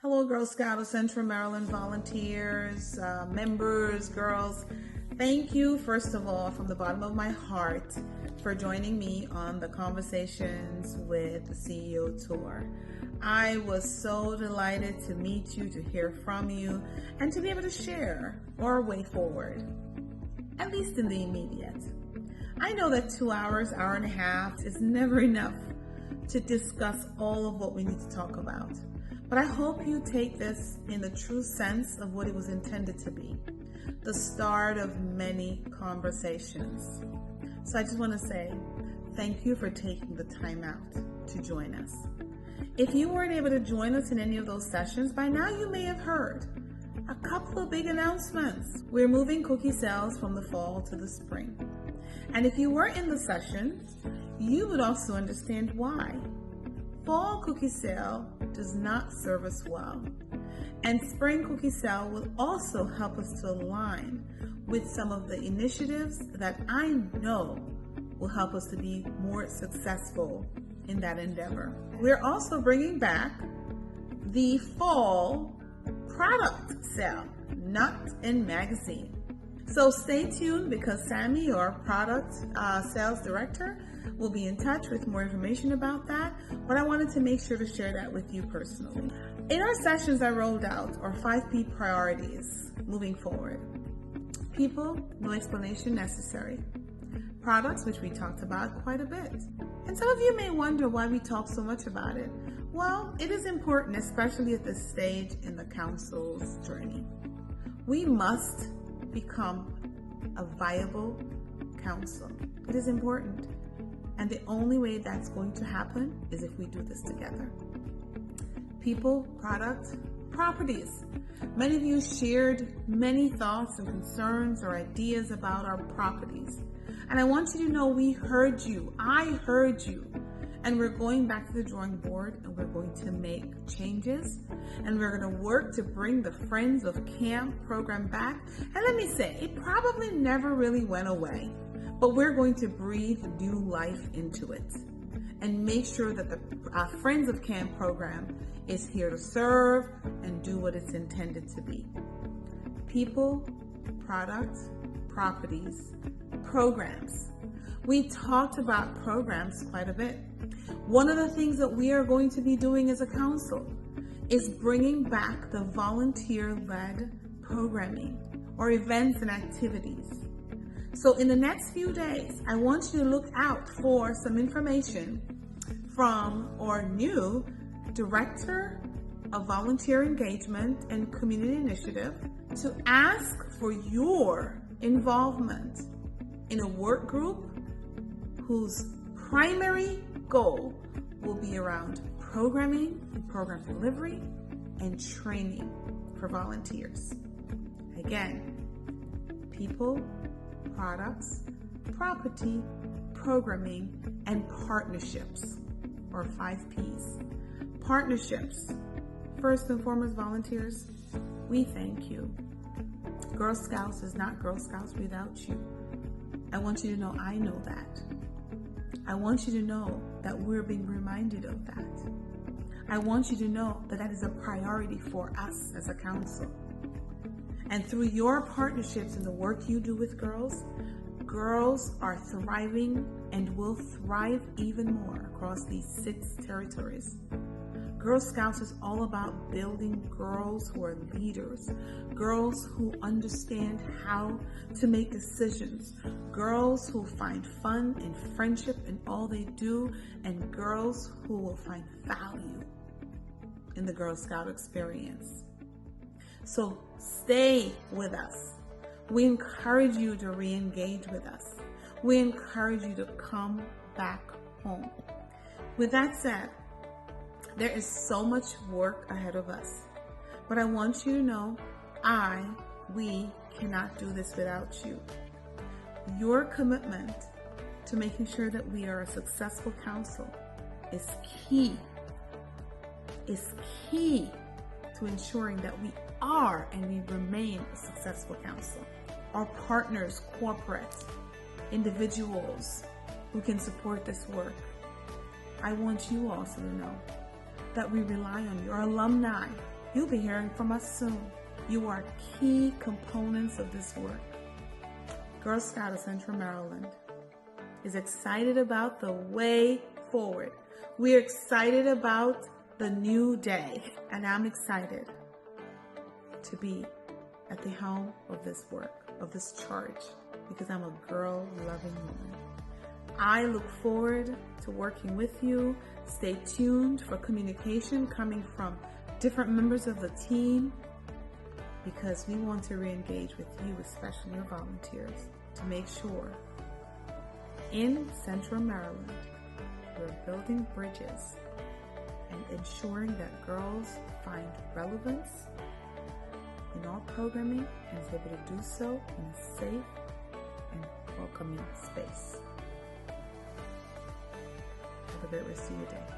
Hello, Girl Scout of Central Maryland volunteers, members, girls. Thank you, first of all, from the bottom of my heart, for joining me on the Conversations with the CEO tour. I was so delighted to meet you, to hear from you, and to be able to share our way forward, at least in the immediate. I know that 2 hours, hour and a half is never enough to discuss all of what we need to talk about. But I hope you take this in the true sense of what it was intended to be, the start of many conversations. So I just want to say thank you for taking the time out to join us. If you weren't able to join us in any of those sessions, by now you may have heard a couple of big announcements. We're moving cookie sales from the fall to the spring. And if you were in the session, you would also understand why. Fall cookie sale does not serve us well. And spring cookie sale will also help us to align with some of the initiatives that I know will help us to be more successful in that endeavor. We're also bringing back the fall product sale, Nut and Magazine. So stay tuned because Sammy, our product sales director, will be in touch with more information about that, but I wanted to make sure to share that with you personally. In our sessions, I rolled out our 5P priorities moving forward. People, no explanation necessary. Products, which we talked about quite a bit. And some of you may wonder why we talk so much about it. Well, it is important, especially at this stage in the council's journey. We must become a viable council. It is important. And the only way that's going to happen is if we do this together. People, product, properties. Many of you shared many thoughts and concerns or ideas about our properties. And I want you to know we heard you. I heard you. And we're going back to the drawing board and we're going to make changes. And we're going to work to bring the Friends of Camp program back. And let me say, it probably never really went away. But we're going to breathe new life into it and make sure that the Friends of Camp program is here to serve and do what it's intended to be. People, products, properties, programs. We talked about programs quite a bit. One of the things that we are going to be doing as a council is bringing back the volunteer-led programming or events and activities. So in the next few days, I want you to look out for some information from our new Director of Volunteer Engagement and Community Initiative to ask for your involvement in a work group whose primary goal will be around programming, program delivery, and training for volunteers. Again, people, products, property, programming, and partnerships, or 5Ps. Partnerships. First and foremost, volunteers, we thank you. Girl Scouts is not Girl Scouts without you. I want you to know I know that. I want you to know that we're being reminded of that. I want you to know that that is a priority for us as a council. And through your partnerships and the work you do with girls, girls are thriving and will thrive even more across these 6 territories. Girl Scouts is all about building girls who are leaders, girls who understand how to make decisions, girls who find fun and friendship in all they do, and girls who will find value in the Girl Scout experience. So stay with us. We encourage you to re-engage with us. We encourage you to come back home. With that said, there is so much work ahead of us. But I want you to know, we cannot do this without you. Your commitment to making sure that we are a successful council is key to ensuring that we are and we remain a successful council. Our partners, corporate, individuals who can support this work. I want you also to know that we rely on your alumni, You'll be hearing from us soon. You are key components of this work. Girl Scout of Central Maryland is excited about the way forward. We're excited about the new day, and I'm excited to be at the helm of this work, of this charge, because I'm a girl-loving woman. I look forward to working with you. Stay tuned for communication coming from different members of the team, because we want to re-engage with you, especially your volunteers, to make sure in Central Maryland we're building bridges and ensuring that girls find relevance in our programming and is able to do so in a safe and welcoming space. Have a great rest of your day.